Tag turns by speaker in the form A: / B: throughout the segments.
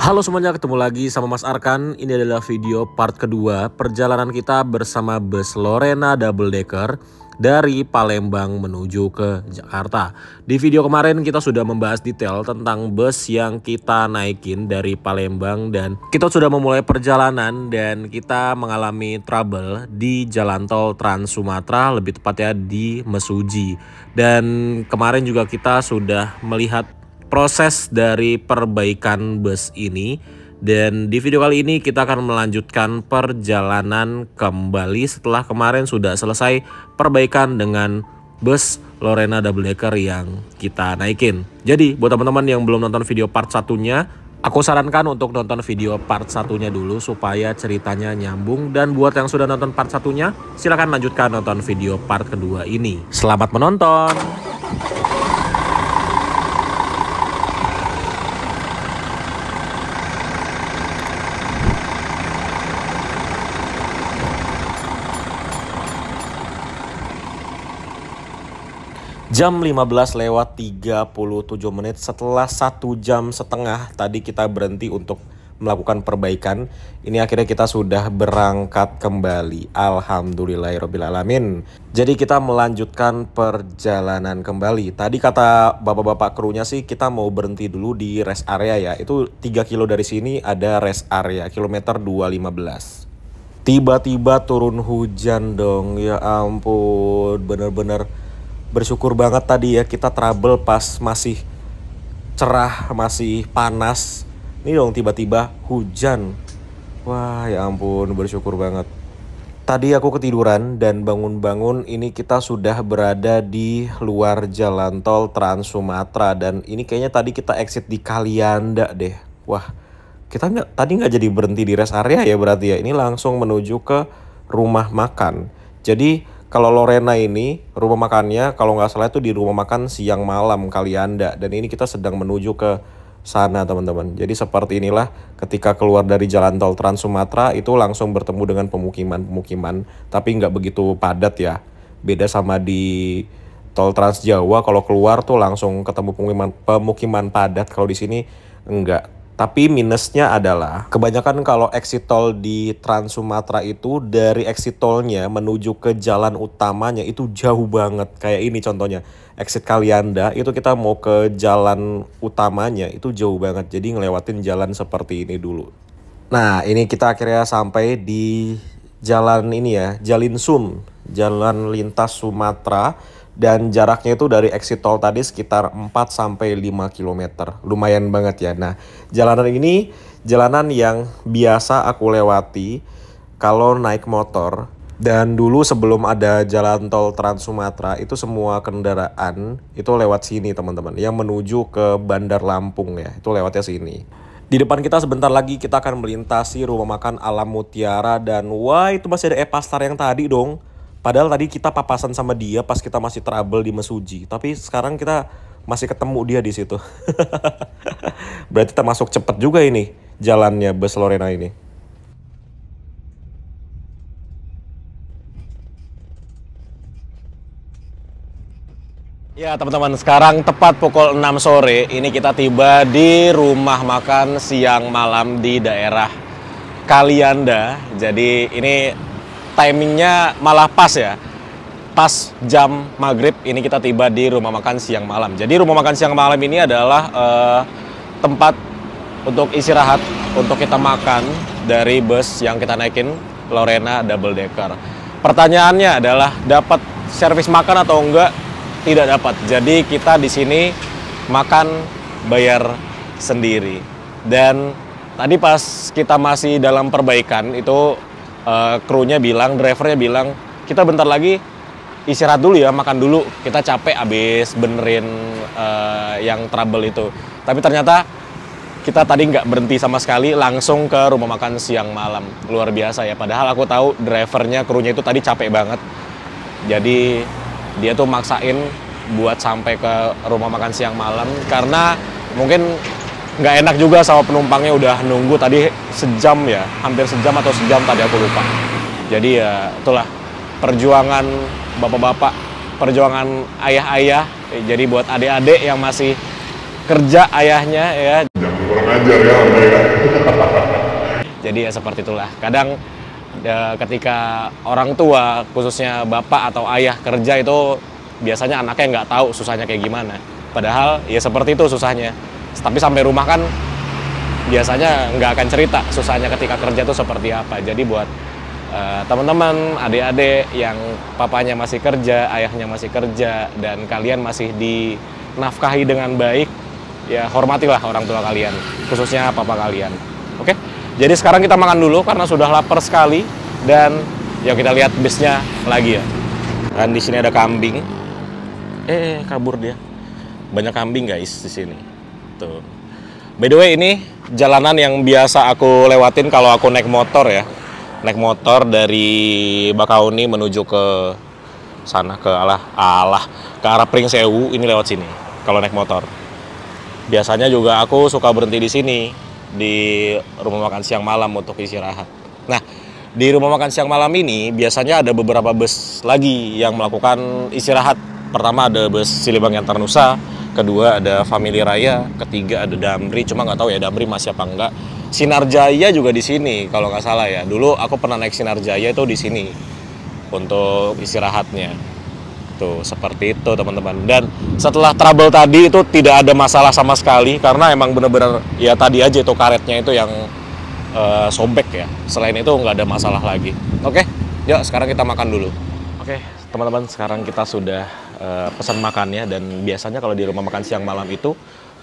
A: Halo semuanya, ketemu lagi sama Mas Arkan. Ini adalah video part kedua perjalanan kita bersama bus Lorena Double Decker dari Palembang menuju ke Jakarta. Di video kemarin kita sudah membahas detail tentang bus yang kita naikin dari Palembang dan kita sudah memulai perjalanan dan kita mengalami trouble di jalan tol Trans Sumatera, lebih tepatnya di Mesuji. Dan kemarin juga kita sudah melihat proses dari perbaikan bus ini, dan di video kali ini kita akan melanjutkan perjalanan kembali setelah kemarin sudah selesai perbaikan dengan bus Lorena Double Decker yang kita naikin. Jadi buat teman-teman yang belum nonton video part satunya, aku sarankan untuk nonton video part satunya dulu supaya ceritanya nyambung, dan buat yang sudah nonton part satunya silahkan lanjutkan nonton video part kedua ini. Selamat menonton. Jam 15:37 setelah 1,5 jam tadi kita berhenti untuk melakukan perbaikan. Ini akhirnya kita sudah berangkat kembali. Alhamdulillahirrabbilalamin. Jadi kita melanjutkan perjalanan kembali. Tadi kata bapak-bapak krunya sih kita mau berhenti dulu di rest area ya. Itu 3 kilo dari sini ada rest area, kilometer 215. Tiba-tiba turun hujan dong. Ya ampun, bener-bener bersyukur banget tadi ya kita trouble pas masih cerah, masih panas. Ini dong tiba-tiba hujan. Wah ya ampun, bersyukur banget. Tadi aku ketiduran dan bangun-bangun ini kita sudah berada di luar jalan tol Trans Sumatera. Dan ini kayaknya tadi kita exit di Kalianda deh. Wah, kita tadi nggak jadi berhenti di rest area ya berarti ya. Ini langsung menuju ke rumah makan. Jadi kalau Lorena ini rumah makannya kalau nggak salah itu di rumah makan Siang Malam Kalianda, dan ini kita sedang menuju ke sana teman-teman. Jadi seperti inilah ketika keluar dari jalan tol Trans Sumatera itu langsung bertemu dengan pemukiman, tapi nggak begitu padat ya. Beda sama di tol Trans Jawa, kalau keluar tuh langsung ketemu pemukiman padat. Kalau di sini enggak. Tapi minusnya adalah kebanyakan kalau exit tol di Trans Sumatera itu dari exit tolnya menuju ke jalan utamanya itu jauh banget. Kayak ini contohnya, exit Kalianda itu kita mau ke jalan utamanya itu jauh banget. Jadi ngelewatin jalan seperti ini dulu. Nah ini kita akhirnya sampai di jalan ini ya, Jalinsum, jalan lintas Sumatera. Dan jaraknya itu dari exit tol tadi sekitar 4-5 km. Lumayan banget ya. Nah, jalanan ini jalanan yang biasa aku lewati kalau naik motor. Dan dulu sebelum ada jalan tol Trans Sumatera itu semua kendaraan itu lewat sini teman-teman. Yang menuju ke Bandar Lampung ya, itu lewatnya sini. Di depan kita sebentar lagi kita akan melintasi rumah makan Alam Mutiara. Dan wah itu masih ada Epastar yang tadi dong. Padahal tadi kita papasan sama dia pas kita masih trouble di Mesuji. Tapi sekarang kita masih ketemu dia di situ. Berarti termasuk cepet juga ini jalannya bus Lorena ini. Ya teman-teman, sekarang tepat pukul 6 sore. Ini kita tiba di rumah makan Siang Malam di daerah Kalianda. Jadi ini timingnya malah pas ya, pas jam maghrib ini kita tiba di rumah makan Siang Malam. Jadi rumah makan Siang Malam ini adalah tempat untuk istirahat, untuk kita makan dari bus yang kita naikin Lorena Double Decker. Pertanyaannya adalah dapat servis makan atau enggak? Tidak dapat. Jadi kita di sini makan bayar sendiri. Dan tadi pas kita masih dalam perbaikan itu krunya bilang, drivernya bilang, kita bentar lagi istirahat dulu ya, makan dulu. Kita capek abis benerin yang trouble itu. Tapi ternyata kita tadi nggak berhenti sama sekali, langsung ke rumah makan Siang Malam. Luar biasa ya, padahal aku tahu drivernya, krunya itu tadi capek banget. Jadi dia tuh maksain buat sampai ke rumah makan Siang Malam, karena mungkin nggak enak juga sama penumpangnya udah nunggu tadi sejam ya, hampir sejam atau sejam tadi aku lupa. Jadi ya itulah perjuangan bapak-bapak, perjuangan ayah-ayah. Jadi buat adik-adik yang masih kerja ayahnya ya.
B: Jangan kurang ajar ya mereka.
A: Jadi ya seperti itulah. Kadang ketika orang tua, khususnya bapak atau ayah kerja itu biasanya anaknya nggak tahu susahnya kayak gimana. Padahal ya seperti itu susahnya. Tapi sampai rumah kan biasanya nggak akan cerita susahnya ketika kerja itu seperti apa. Jadi buat teman-teman, adik-adik yang papanya masih kerja, ayahnya masih kerja, dan kalian masih dinafkahi dengan baik, ya hormatilah orang tua kalian, khususnya papa kalian. Oke? Jadi sekarang kita makan dulu karena sudah lapar sekali, dan ya kita lihat bisnya lagi ya. Dan di sini ada kambing. Kabur dia. Banyak kambing guys di sini. Tuh. By the way, ini jalanan yang biasa aku lewatin kalau aku naik motor ya. Naik motor dari Bakauni menuju ke sana, ke ke arah Pringsewu, ini lewat sini kalau naik motor. Biasanya juga aku suka berhenti di sini, di rumah makan siang malam untuk istirahat. Nah, di rumah makan siang malam ini biasanya ada beberapa bus lagi yang melakukan istirahat. Pertama ada bus Silibangi Antarnusa, kedua ada Family Raya, ketiga ada Damri, cuma nggak tahu ya Damri masih apa enggak. Sinar Jaya juga di sini kalau nggak salah ya. Dulu aku pernah naik Sinar Jaya itu di sini untuk istirahatnya. Tuh, seperti itu teman-teman. Dan setelah trouble tadi itu tidak ada masalah sama sekali karena emang bener-bener ya tadi aja itu karetnya itu yang sobek ya. Selain itu nggak ada masalah lagi. Oke, yuk sekarang kita makan dulu. Oke, teman-teman, sekarang kita sudah pesan makannya, dan biasanya kalau di rumah makan siang malam itu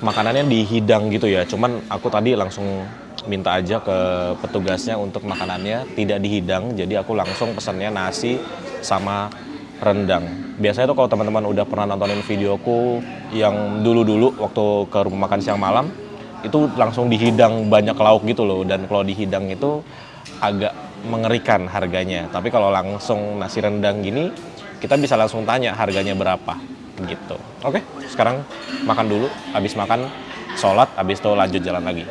A: makanannya dihidang gitu ya. Cuman aku tadi langsung minta aja ke petugasnya untuk makanannya tidak dihidang, jadi aku langsung pesannya nasi sama rendang. Biasanya tuh kalau teman-teman udah pernah nontonin videoku yang dulu-dulu waktu ke rumah makan siang malam, itu langsung dihidang banyak lauk gitu loh, dan kalau dihidang itu agak mengerikan harganya. Tapi kalau langsung nasi rendang gini, kita bisa langsung tanya harganya berapa gitu. Oke, sekarang makan dulu, habis makan sholat, habis itu lanjut jalan lagi.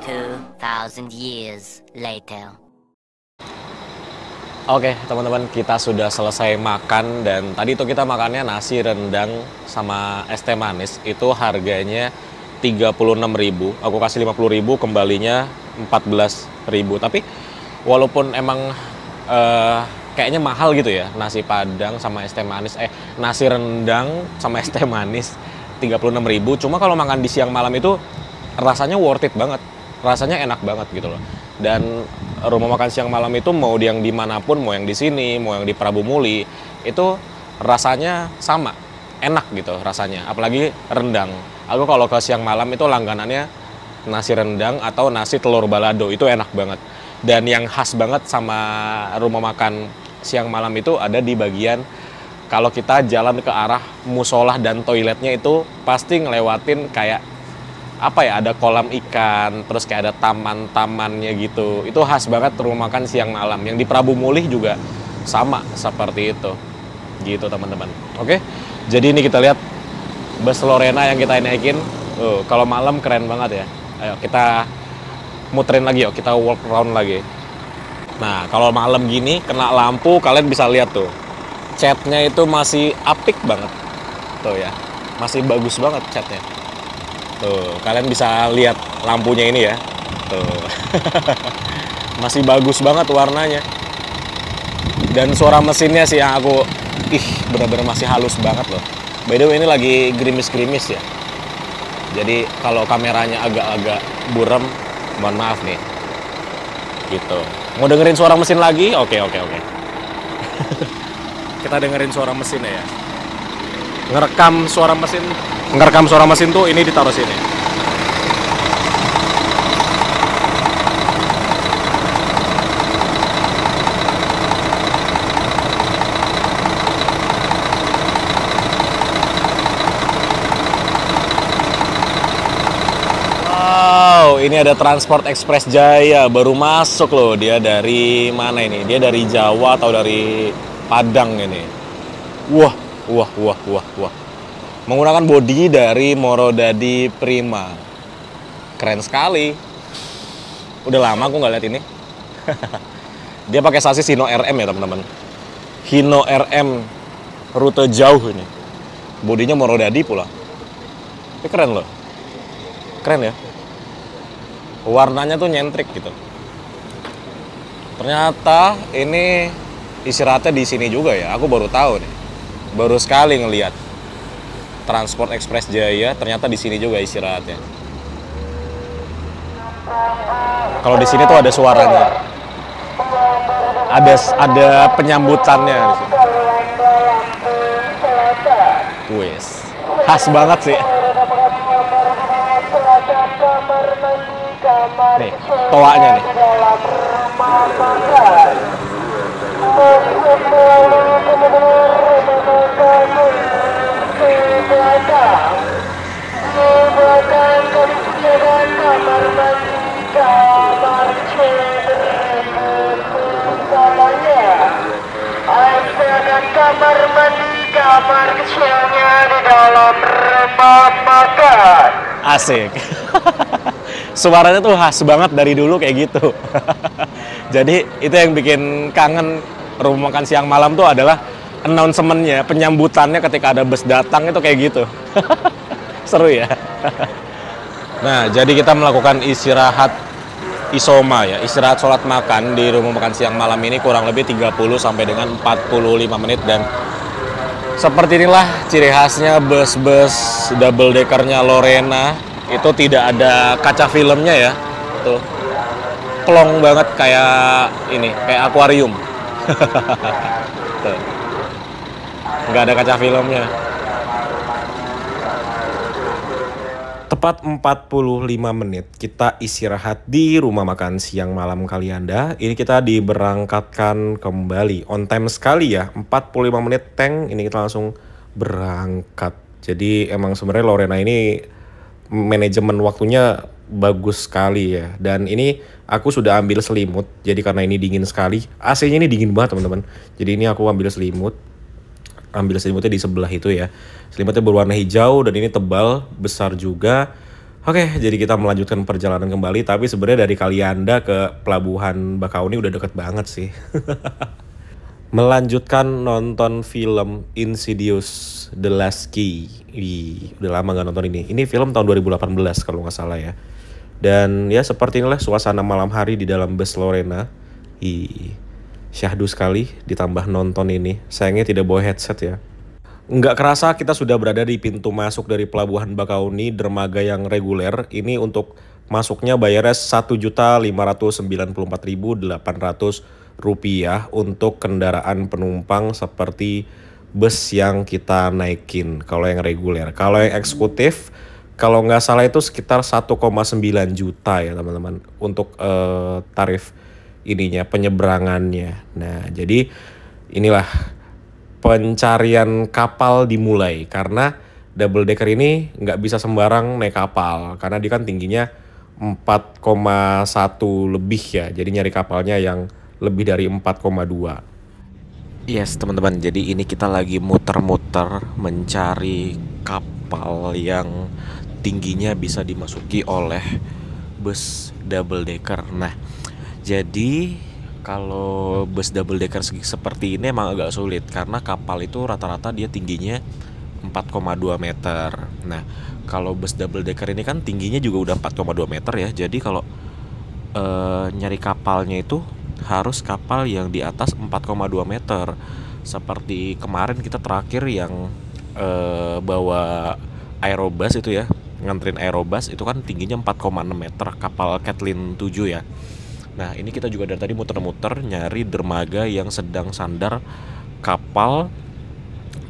B: 2000 years later.
A: Oke, teman-teman, kita sudah selesai makan, dan tadi itu kita makannya nasi rendang sama es teh manis. Itu harganya 36.000. Aku kasih 50.000, kembalinya 14.000. Tapi walaupun emang kayaknya mahal gitu ya, nasi padang sama es teh manis, nasi rendang sama es teh manis 36.000. Cuma kalau makan di siang malam itu rasanya worth it banget. Rasanya enak banget gitu loh. Dan rumah makan siang malam itu mau yang dimanapun, mau yang di sini, mau yang di Prabu Muli, itu rasanya sama, enak gitu rasanya. Apalagi rendang. Aku kalau ke siang malam itu langganannya nasi rendang atau nasi telur balado, itu enak banget. Dan yang khas banget sama rumah makan siang malam itu ada di bagian kalau kita jalan ke arah musola dan toiletnya itu pasti ngelewatin kayak apa ya, ada kolam ikan, terus kayak ada taman-tamannya gitu. Itu khas banget rumah makan siang malam. Yang di Prabu Mulih juga sama seperti itu. Gitu teman-teman. Oke, jadi ini kita lihat bus Lorena yang kita naikin. Kalau malam keren banget ya. Ayo kita muterin lagi, yuk kita walk around lagi. Nah, kalau malam gini kena lampu, kalian bisa lihat tuh. Catnya itu masih apik banget. Tuh ya, masih bagus banget catnya. Tuh, kalian bisa lihat lampunya ini ya. Tuh. Masih bagus banget warnanya. Dan suara mesinnya sih yang aku bener-bener masih halus banget loh. By the way, ini lagi gerimis-gerimis ya. Jadi kalau kameranya agak-agak buram, mohon maaf nih. Gitu. Mau dengerin suara mesin lagi? Oke. Kita dengerin suara mesinnya ya. Ngerekam suara mesin tuh ini ditaruh sini. Wow, ini ada Transport Express Jaya baru masuk loh. Dia dari mana ini? Dia dari Jawa atau dari Padang ini? Wah. Menggunakan bodi dari Morodadi Prima. Keren sekali. Udah lama aku nggak lihat ini. Dia pakai sasis Hino RM ya teman-teman. Hino RM rute jauh ini. Bodinya Morodadi pula. Ini keren loh. Keren ya. Warnanya tuh nyentrik gitu. Ternyata ini istirahatnya di sini juga ya. Aku baru tahu nih. Baru sekali ngelihat. Transport Express Jaya ternyata di sini juga istirahatnya. Kalau di sini tuh ada suaranya. Ada penyambutannya di sini. Wes. Khas banget sih. Nih, toanya nih.
C: Kamar mandi, kamar kecilnya di dalam rumah makan.
A: Asik. Suaranya tuh khas banget dari dulu kayak gitu. Jadi itu yang bikin kangen rumah makan siang malam tuh adalah announcement-nya, penyambutannya ketika ada bus datang itu kayak gitu. Seru ya. Nah, jadi kita melakukan istirahat isoma ya, istirahat sholat makan di rumah makan siang malam ini kurang lebih 30 sampai dengan 45 menit dan seperti inilah ciri khasnya bus-bus double deckernya Lorena. Itu tidak ada kaca filmnya ya. Tuh. Plong banget kayak ini, kayak akuarium. Tuh. Nggak ada kaca filmnya. Tepat 45 menit kita istirahat di rumah makan siang malam Kalianda. Ini kita diberangkatkan kembali. On time sekali ya, 45 menit tank. Ini kita langsung berangkat. Jadi emang sebenarnya Lorena ini manajemen waktunya bagus sekali ya. Dan ini aku sudah ambil selimut. Jadi karena ini dingin sekali. AC-nya ini dingin banget teman-teman. Jadi ini aku ambil selimut. Ambil selimutnya di sebelah itu ya. Selimutnya berwarna hijau dan ini tebal, besar juga. Oke, jadi kita melanjutkan perjalanan kembali. Tapi sebenarnya dari Kalianda ke Pelabuhan Bakauni udah deket banget sih. Melanjutkan nonton film Insidious The Last Key. Wih, udah lama gak nonton ini. Ini film tahun 2018 kalau nggak salah ya. Dan ya seperti inilah suasana malam hari di dalam bus Lorena. Syahdu sekali ditambah nonton ini. Sayangnya tidak bawa headset ya. Nggak kerasa kita sudah berada di pintu masuk dari Pelabuhan Bakauni, dermaga yang reguler. Ini untuk masuknya bayarnya Rp1.594.800 untuk kendaraan penumpang seperti bus yang kita naikin. Kalau yang reguler. Kalau yang eksekutif, kalau nggak salah itu sekitar 1,9 juta ya teman-teman. Untuk tarif ininya, penyeberangannya. Nah, jadi inilah pencarian kapal dimulai karena double decker ini nggak bisa sembarang naik kapal karena dia kan tingginya 4,1 lebih ya. Jadi nyari kapalnya yang lebih dari 4,2. Yes, teman-teman. Jadi ini kita lagi muter-muter mencari kapal yang tingginya bisa dimasuki oleh bus double decker. Nah, jadi kalau bus double decker seperti ini emang agak sulit karena kapal itu rata-rata dia tingginya 4,2 meter. Nah, kalau bus double decker ini kan tingginya juga udah 4,2 meter ya. Jadi kalau nyari kapalnya itu harus kapal yang di atas 4,2 meter. Seperti kemarin kita terakhir yang bawa aerobus itu ya, nganterin aerobus itu kan tingginya 4,6 meter, kapal Kathleen 7 ya. Nah, ini kita juga dari tadi muter-muter nyari dermaga yang sedang sandar kapal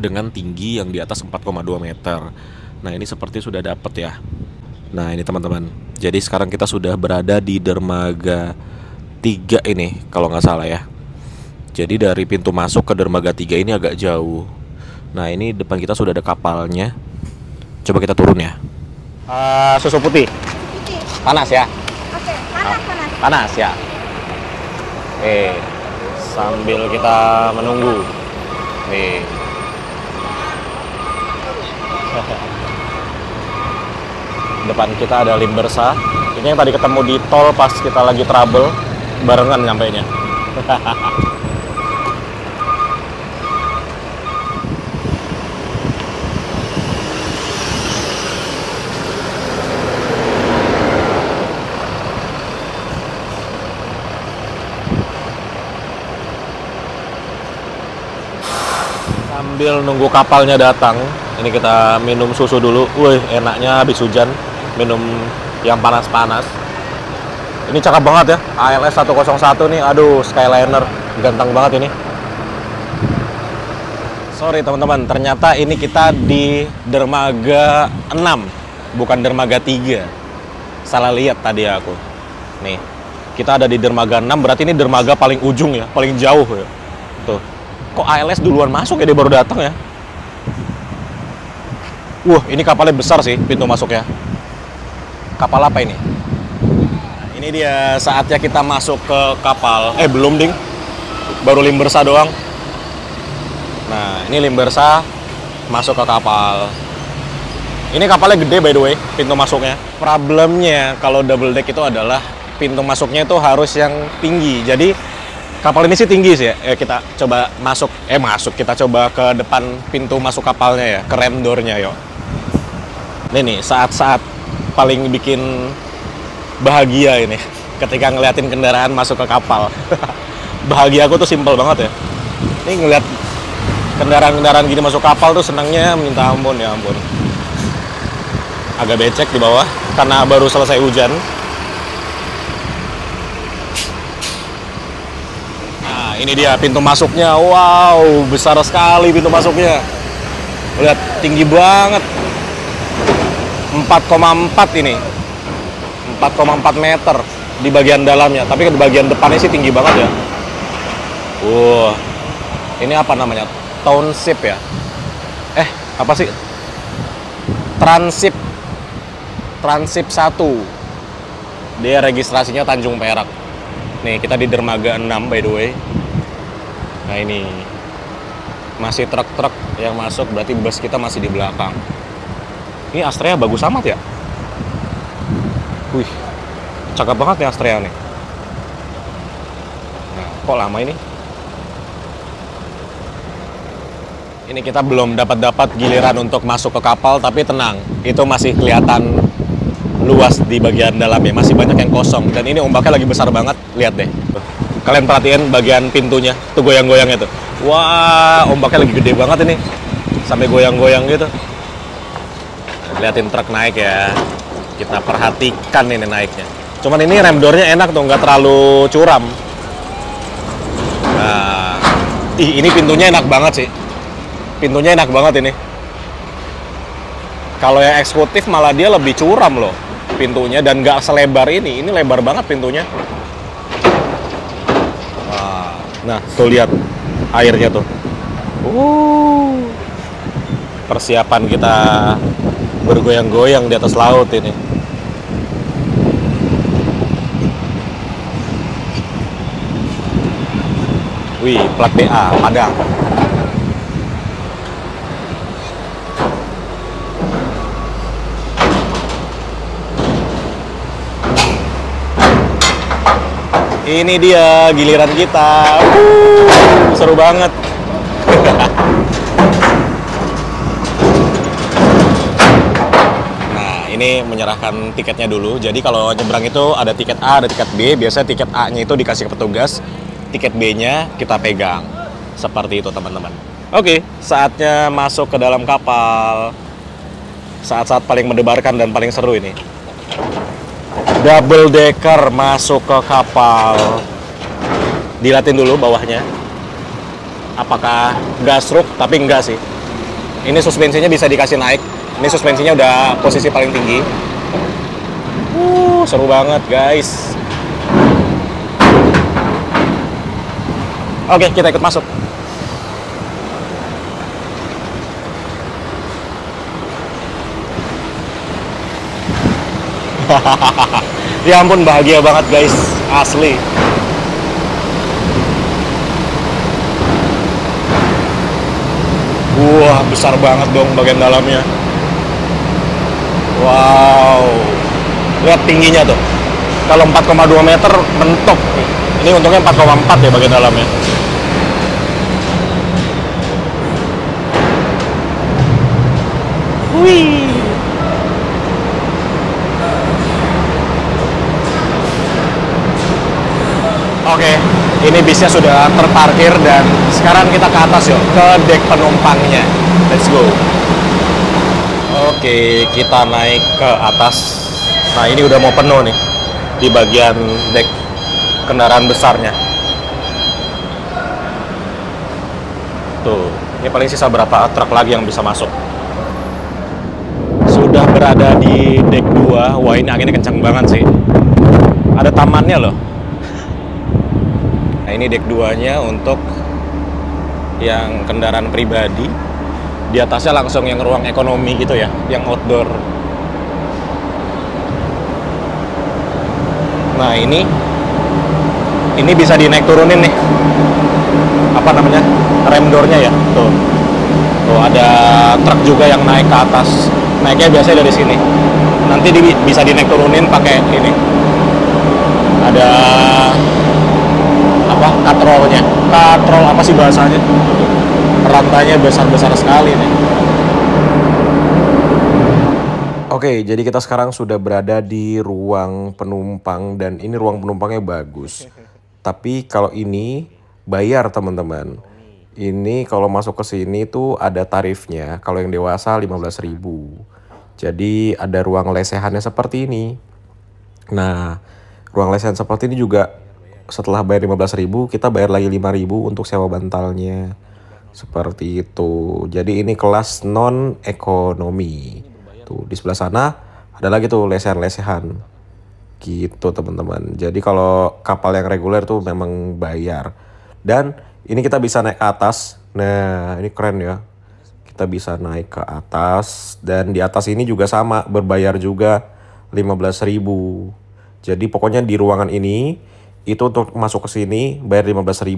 A: dengan tinggi yang di atas 4,2 meter. Nah, ini seperti sudah dapat ya. Nah, ini teman-teman. Jadi sekarang kita sudah berada di dermaga 3 ini kalau nggak salah ya. Jadi dari pintu masuk ke dermaga 3 ini agak jauh. Nah, ini depan kita sudah ada kapalnya. Coba kita turun ya. Susu putih. Panas ya?
D: Oke, panas.
A: Panas ya. Sambil kita menunggu. Depan kita ada Limbersa. Ini yang tadi ketemu di tol pas kita lagi trouble, barengan nyampainya. Sambil nunggu kapalnya datang, ini kita minum susu dulu. Wih, enaknya habis hujan minum yang panas-panas. Ini cakep banget ya, ALS 101 nih. Aduh, Skyliner ganteng banget ini. Sorry teman-teman, ternyata ini kita di dermaga 6, bukan dermaga 3. Salah lihat tadi aku. Nih, kita ada di dermaga 6, berarti ini dermaga paling ujung ya, paling jauh ya. Tuh. Kok ALS duluan masuk ya, dia baru datang ya? Wah, ini kapalnya besar sih pintu masuknya. Kapal apa ini? Nah, ini dia saatnya kita masuk ke kapal. Belum ding, baru Limbersa doang. Nah, ini Limbersa masuk ke kapal. Ini kapalnya gede by the way, pintu masuknya. Problemnya kalau double deck itu adalah pintu masuknya itu harus yang tinggi. Jadi kapal ini sih tinggi sih ya. Kita coba masuk, kita coba ke depan pintu masuk kapalnya ya, ke rem door-nya yuk. Ini nih saat-saat paling bikin bahagia ini, ketika ngeliatin kendaraan masuk ke kapal. Bahagia aku tuh simpel banget ya. Ini ngeliat kendaraan-kendaraan gini masuk kapal tuh senangnya minta ampun, ya ampun. Agak becek di bawah karena baru selesai hujan. Nah, ini dia pintu masuknya. Wow, besar sekali pintu masuknya. Lihat, tinggi banget. 4,4 ini. 4,4 meter di bagian dalamnya. Tapi di bagian depannya sih tinggi banget ya. Ini apa namanya? Township ya? Apa sih? Transip 1. Dia registrasinya Tanjung Perak. Nih, kita di dermaga 6 by the way. Nah, ini masih truk-truk yang masuk, berarti bus kita masih di belakang. Ini Astrea bagus amat ya. Wih, cakep banget nih Astrea nih. Nah, kok lama ini? Ini kita belum dapat giliran untuk masuk ke kapal, tapi tenang, itu masih kelihatan luas di bagian dalamnya, masih banyak yang kosong. Dan ini ombaknya lagi besar banget, lihat deh. Kalian perhatiin bagian pintunya, tuh goyang-goyangnya tuh. Wah, ombaknya lagi gede banget ini, sampai goyang-goyang gitu. Liatin truk naik ya, kita perhatikan ini naiknya. Cuman ini rem door-nya enak tuh, nggak terlalu curam. Nah, ini pintunya enak banget sih. Pintunya enak banget ini. Kalau yang eksekutif malah dia lebih curam loh pintunya, dan nggak selebar ini. Ini lebar banget pintunya. Nah, tuh lihat airnya tuh. Persiapan kita bergoyang-goyang di atas laut ini. Wih, plat BA, Padang. Ini dia giliran kita. Seru banget. Nah, ini menyerahkan tiketnya dulu. Jadi kalau nyebrang itu ada tiket A, ada tiket B. Biasanya tiket A-nya itu dikasih ke petugas, tiket B-nya kita pegang. Seperti itu, teman-teman. Oke, saatnya masuk ke dalam kapal. Saat-saat paling mendebarkan dan paling seru ini. Double decker masuk ke kapal. Dilatin dulu bawahnya. Apakah gasruk? Tapi enggak sih. Ini suspensinya bisa dikasih naik. Ini suspensinya udah posisi paling tinggi. Seru banget guys. Oke, kita ikut masuk. Ya ampun, bahagia banget guys, asli. Wah, besar banget dong bagian dalamnya. Wow, lihat tingginya tuh. Kalau 4,2 meter mentok. Ini untungnya 4,4 ya bagian dalamnya. Wih. Oke, ini bisnya sudah terparkir dan sekarang kita ke atas yuk, ke dek penumpangnya. Let's go. Oke, kita naik ke atas. Nah, ini udah mau penuh nih di bagian dek kendaraan besarnya. Tuh, ini paling sisa berapa truk lagi yang bisa masuk. Sudah berada di dek 2. Wah, ini anginnya kencang banget sih. Ada tamannya loh. Nah, ini dek 2-nya untuk yang kendaraan pribadi. Di atasnya langsung yang ruang ekonomi gitu ya, yang outdoor. Nah, ini bisa dinaik turunin nih. Apa namanya? Rem door-nya ya. Tuh. Tuh ada truk juga yang naik ke atas. Naiknya biasanya dari sini. Nanti bisa dinaik turunin pakai ini. Ada apa? Katrolnya. Katrol apa sih bahasanya? Rantainya besar-besar sekali nih. Oke, jadi kita sekarang sudah berada di ruang penumpang dan ini ruang penumpangnya bagus. Tapi kalau ini bayar teman-teman. Ini kalau masuk ke sini tuh ada tarifnya. Kalau yang dewasa 15.000. Jadi ada ruang lesehannya seperti ini. Nah, ruang lesehan seperti ini juga setelah bayar 15.000 kita bayar lagi 5.000 untuk sewa bantalnya. Seperti itu. Jadi ini kelas non ekonomi. Tuh di sebelah sana ada lagi tuh lesehan-lesehan. Gitu teman-teman. Jadi kalau kapal yang reguler tuh memang bayar. Dan ini kita bisa naik ke atas. Nah, ini keren ya. Kita bisa naik ke atas dan di atas ini juga sama berbayar juga 15.000. Jadi pokoknya di ruangan ini itu untuk masuk ke sini bayar 15.000.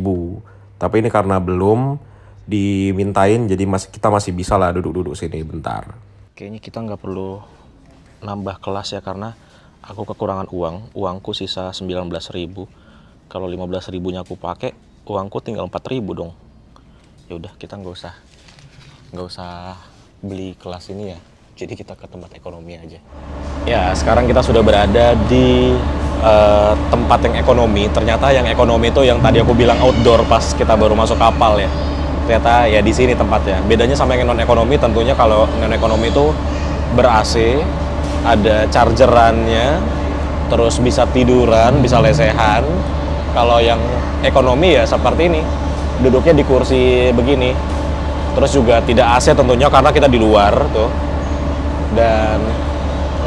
A: Tapi ini karena belum dimintain jadi kita masih bisa lah duduk-duduk sini bentar. Kayaknya kita nggak perlu nambah kelas ya karena aku kekurangan uang. Uangku sisa 19.000. Kalau 15.000-nya aku pakai, uangku tinggal 4.000 dong. Ya udah kita nggak usah beli kelas ini ya. Jadi kita ke tempat ekonomi aja. Ya sekarang kita sudah berada di tempat yang ekonomi. Ternyata yang ekonomi itu yang tadi aku bilang outdoor pas kita baru masuk kapal ya. Ternyata ya di sini tempatnya. Bedanya sama yang non ekonomi tentunya kalau non ekonomi itu ber-AC, ada chargerannya, terus bisa tiduran, bisa lesehan. Kalau yang ekonomi ya seperti ini, duduknya di kursi begini. Terus juga tidak AC tentunya karena kita di luar tuh. Dan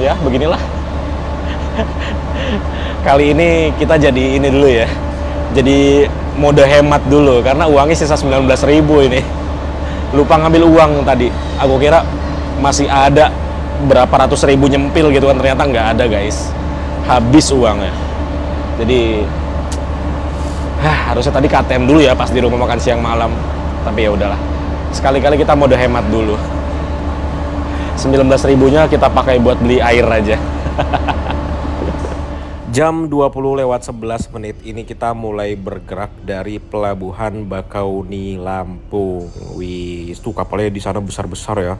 A: ya beginilah. Kali ini kita jadi ini dulu ya. Jadi mode hemat dulu karena uangnya sisa 19.000 ini. Lupa ngambil uang tadi. Aku kira masih ada berapa ratus ribu nyempil gitu kan, ternyata nggak ada guys. Habis uangnya. Jadi harusnya tadi KTM dulu ya pas di rumah makan siang malam. Tapi ya udahlah. Sekali-kali kita mode hemat dulu. 19.000-nya kita pakai buat beli air aja. Jam 20:11 ini kita mulai bergerak dari pelabuhan Bakauni, Lampung. Wih, tuh kapalnya di sana besar-besar ya.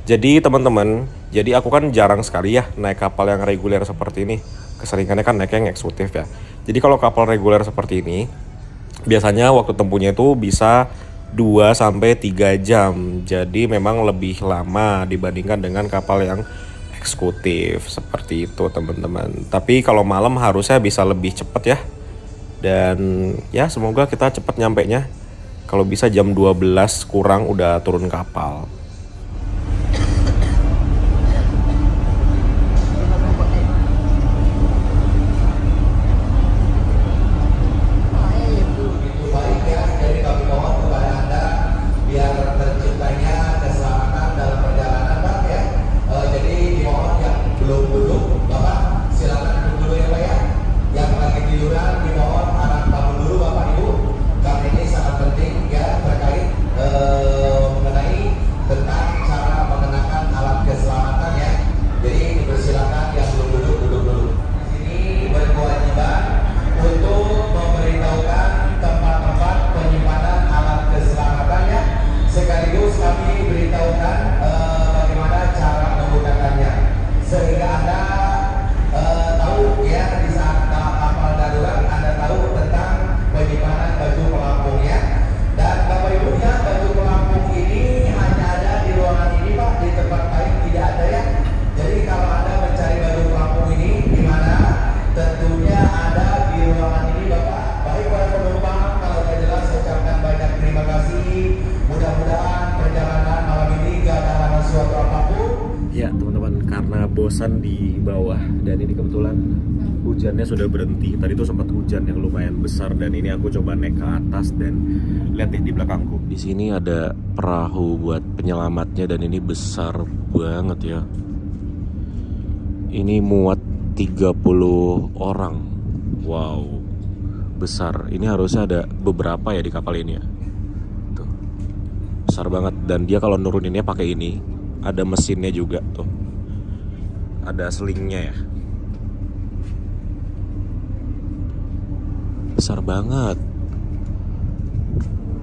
A: Jadi teman-teman, jadi aku kan jarang sekali ya naik kapal yang reguler seperti ini. Keseringannya kan naik yang eksekutif ya. Jadi kalau kapal reguler seperti ini, biasanya waktu tempuhnya itu bisa 2-3 jam. Jadi memang lebih lama dibandingkan dengan kapal yang eksekutif seperti itu teman-teman. Tapi kalau malam harusnya bisa lebih cepat ya. Dan ya semoga kita cepat nyampenya. Kalau bisa jam 12 kurang udah turun kapal.
D: Mudah-mudahan perjalanan malam ini gak ada halangan suatu apapun.
A: Ya teman-teman, karena bosan di bawah dan ini kebetulan hujannya sudah berhenti. Tadi tuh sempat hujan yang lumayan besar dan ini aku coba naik ke atas dan lihat di belakangku. Di sini ada perahu buat penyelamatnya dan ini besar banget ya. Ini muat 30 orang. Wow, besar. Ini harusnya ada beberapa ya di kapal ini ya. Tuh, besar banget. Dan dia kalau nuruninnya pakai ini, ada mesinnya juga tuh. Ada selingnya ya. Besar banget.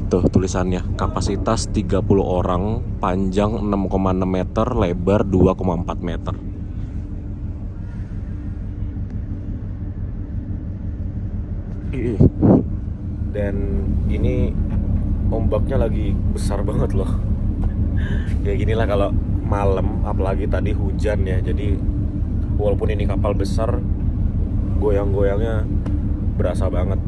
A: Tuh tulisannya, kapasitas 30 orang, panjang 6,6 meter, lebar 2,4 meter. Dan ini ombaknya lagi besar banget loh. Ya ginilah kalau malam, apalagi tadi hujan ya. Jadi walaupun ini kapal besar, goyang-goyangnya berasa banget.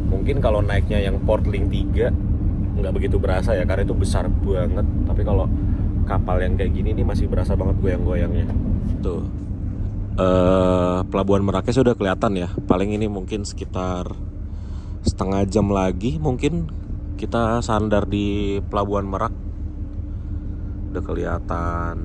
A: Mungkin kalau naiknya yang Portling 3 nggak begitu berasa ya, karena itu besar banget. Tapi kalau kapal yang kayak gini nih masih berasa banget goyang-goyangnya. Tuh, Pelabuhan Meraknya sudah kelihatan ya. Paling ini mungkin sekitar setengah jam lagi mungkin kita sandar di Pelabuhan Merak. Udah kelihatan.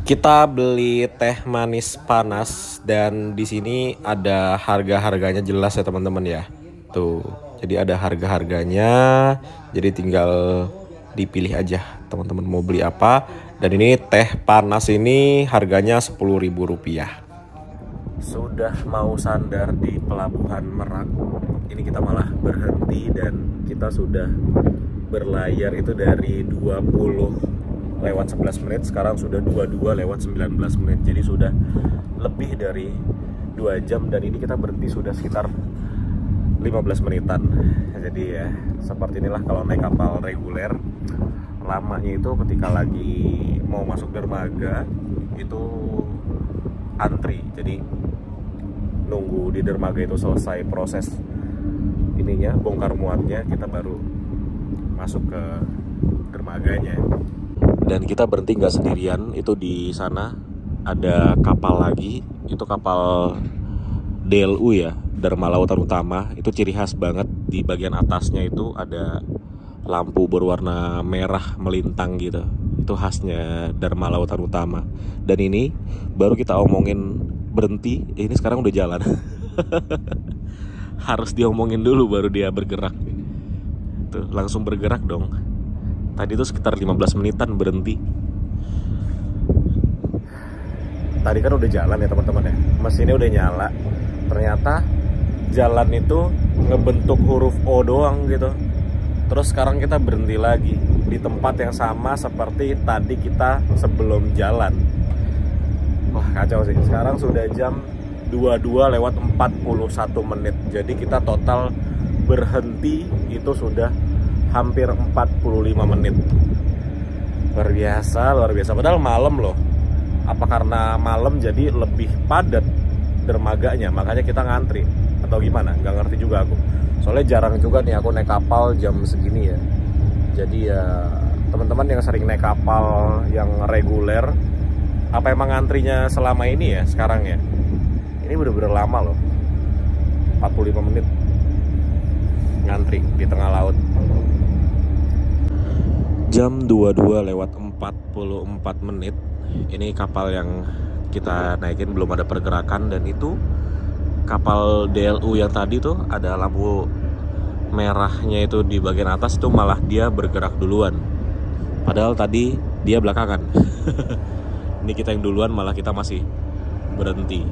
A: Kita beli teh manis panas dan di sini ada harga-harganya jelas ya teman-teman ya. Tuh, jadi ada harga-harganya. Jadi tinggal dipilih aja teman-teman mau beli apa. Dan ini teh panas ini harganya Rp10.000. Sudah mau sandar di Pelabuhan Merak. Ini kita malah berhenti dan kita sudah berlayar itu dari 20 lewat 11 menit, sekarang sudah 22 lewat 19 menit. Jadi sudah lebih dari 2 jam dan ini kita berhenti sudah sekitar 15 menitan. Jadi ya seperti inilah kalau naik kapal reguler. Lamanya itu ketika lagi mau masuk dermaga itu antri. Jadi nunggu di dermaga itu selesai proses ininya, bongkar muatnya, kita baru masuk ke dermaganya. Dan kita berhenti nggak sendirian, itu di sana ada kapal lagi, itu kapal DLU ya, Dharma Lautan Utama. Itu ciri khas banget, di bagian atasnya itu ada lampu berwarna merah melintang gitu. Itu khasnya Dharma Lautan Utama. Dan ini baru kita omongin berhenti, ini sekarang udah jalan. Harus diomongin dulu baru dia bergerak. Tuh, langsung bergerak dong. Tadi itu sekitar 15 menitan berhenti. Tadi kan udah jalan ya teman-teman ya. Mesinnya udah nyala. Ternyata jalan itu ngebentuk huruf O doang gitu. Terus sekarang kita berhenti lagi di tempat yang sama seperti tadi kita sebelum jalan. Wah kacau sih. Sekarang sudah jam 22 lewat 41 menit. Jadi kita total berhenti itu sudah hampir 45 menit. Luar biasa. Padahal malam loh. Apa karena malam jadi lebih padat dermaganya, makanya kita ngantri atau gimana? Nggak ngerti juga aku. Soalnya jarang juga nih aku naik kapal jam segini ya. Jadi ya teman-teman yang sering naik kapal yang reguler, apa emang ngantrinya selama ini ya sekarang ya? Ini bener-bener lama loh. 45 menit ngantri di tengah laut. Jam 22 lewat 44 menit. Ini kapal yang kita naikin belum ada pergerakan. Dan itu kapal DLU yang tadi tuh ada lampu merahnya itu di bagian atas, itu malah dia bergerak duluan. Padahal tadi dia belakangan. Ini kita yang duluan, malah kita masih berhenti.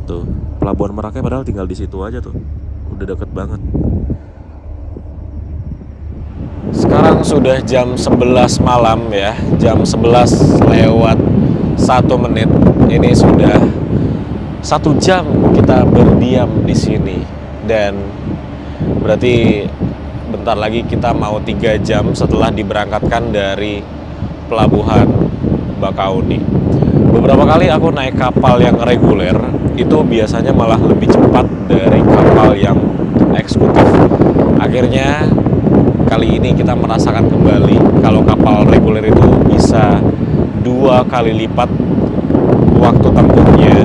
A: Tuh, Pelabuhan Meraknya padahal tinggal di situ aja tuh. Udah deket banget. Sekarang sudah jam 11 malam ya. Jam 11 lewat 1 menit. Ini sudah 1 jam kita berdiam di sini. Dan berarti bentar lagi kita mau 3 jam setelah diberangkatkan dari Pelabuhan Bakauni. Beberapa kali aku naik kapal yang reguler, itu biasanya malah lebih cepat dari kapal yang eksekutif. Akhirnya kali ini kita merasakan kembali kalau kapal reguler itu bisa 2 kali lipat waktu tempuhnya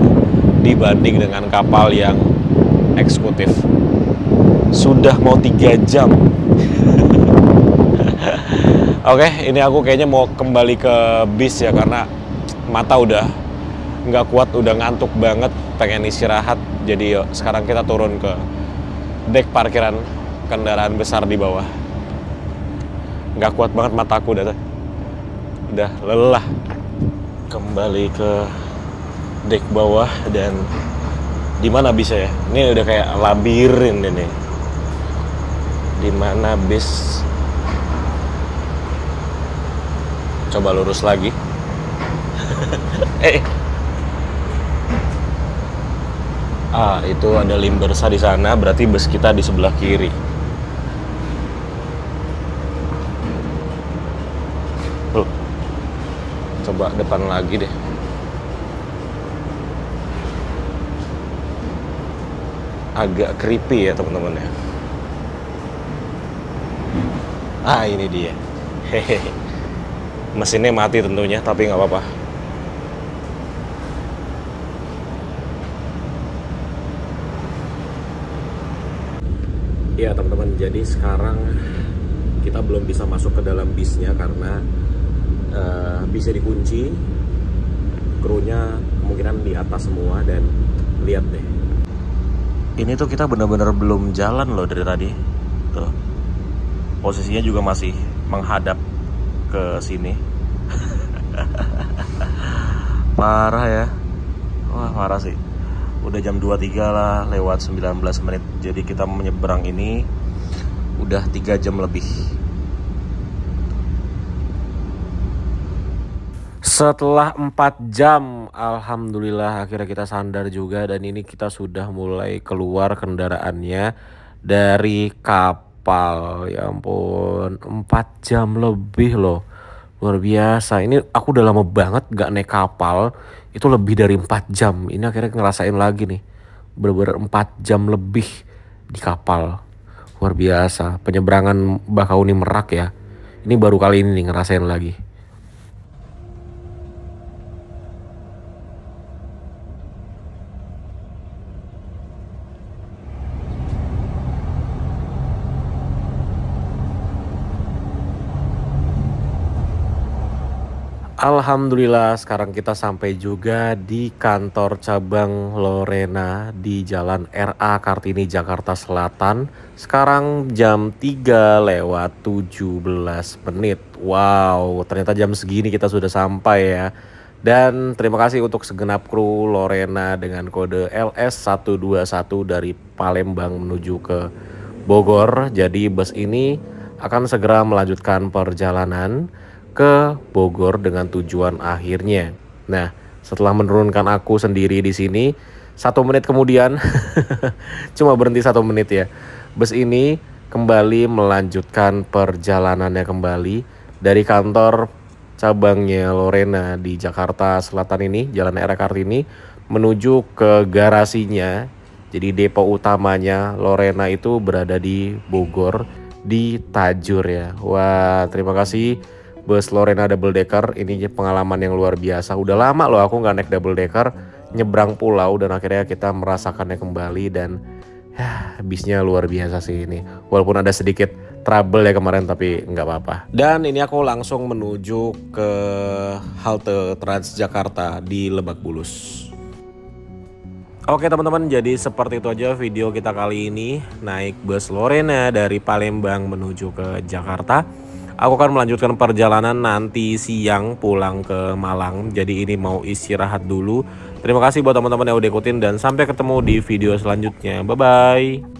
A: dibanding dengan kapal yang eksekutif. Sudah mau 3 jam. Oke, ini aku kayaknya mau kembali ke bis ya, karena mata udah nggak kuat, udah ngantuk banget, pengen istirahat. Jadi yuk, sekarang kita turun ke dek parkiran kendaraan besar di bawah. Nggak kuat banget mataku, udah lelah. Kembali ke dek bawah, dan di mana bisnya ya? Ini udah kayak labirin ini. Di mana bis? Coba lurus lagi. Itu ada Limbersa di sana, berarti bus kita di sebelah kiri. Coba depan lagi deh. Agak creepy ya teman-teman ya. Ini dia. Hehehe. Mesinnya mati tentunya, tapi nggak apa-apa. Ya teman-teman, jadi sekarang kita belum bisa masuk ke dalam bisnya karena bisnya dikunci. Krunya kemungkinan di atas semua, dan lihat deh. Ini tuh kita benar-benar belum jalan loh dari tadi. Tuh. Posisinya juga masih menghadap ke sini. Parah ya. Wah, parah sih. Udah jam 23 lah, lewat 19 menit. Jadi kita menyeberang ini udah 3 jam lebih. Setelah 4 jam, alhamdulillah akhirnya kita sandar juga, dan ini kita sudah mulai keluar kendaraannya dari kapal. Ya ampun, 4 jam lebih loh. Luar biasa. Ini aku udah lama banget gak naik kapal. Itu lebih dari 4 jam. Ini akhirnya ngerasain lagi nih. Bener-bener 4 jam lebih di kapal. Luar biasa. Penyeberangan Bakauni Merak ya. Ini baru kali ini nih ngerasain lagi. Alhamdulillah sekarang kita sampai juga di kantor cabang Lorena di Jalan RA Kartini, Jakarta Selatan. Sekarang jam 3:17. Wow, ternyata jam segini kita sudah sampai ya. Dan terima kasih untuk segenap kru Lorena dengan kode LS121 dari Palembang menuju ke Bogor. Jadi bus ini akan segera melanjutkan perjalanan ke Bogor dengan tujuan akhirnya. Nah, setelah menurunkan aku sendiri di sini, 1 menit kemudian, cuma berhenti 1 menit ya, bus ini kembali melanjutkan perjalanannya kembali dari kantor cabangnya Lorena di Jakarta Selatan ini, Jalan RA Kartini, menuju ke garasinya. Jadi depo utamanya Lorena itu berada di Bogor, di Tajur ya. Wah, terima kasih bus Lorena double decker. Ini pengalaman yang luar biasa. Udah lama loh aku nggak naik double decker, nyebrang pulau, dan akhirnya kita merasakannya kembali. Dan ya, bisnya luar biasa sih ini. Walaupun ada sedikit trouble ya kemarin, tapi nggak apa-apa. Dan ini aku langsung menuju ke halte Transjakarta di Lebak Bulus. Oke teman-teman, jadi seperti itu aja video kita kali ini. Naik bus Lorena dari Palembang menuju ke Jakarta. Aku akan melanjutkan perjalanan nanti siang pulang ke Malang. Jadi ini mau istirahat dulu. Terima kasih buat teman-teman yang udah ikutin, dan sampai ketemu di video selanjutnya. Bye-bye.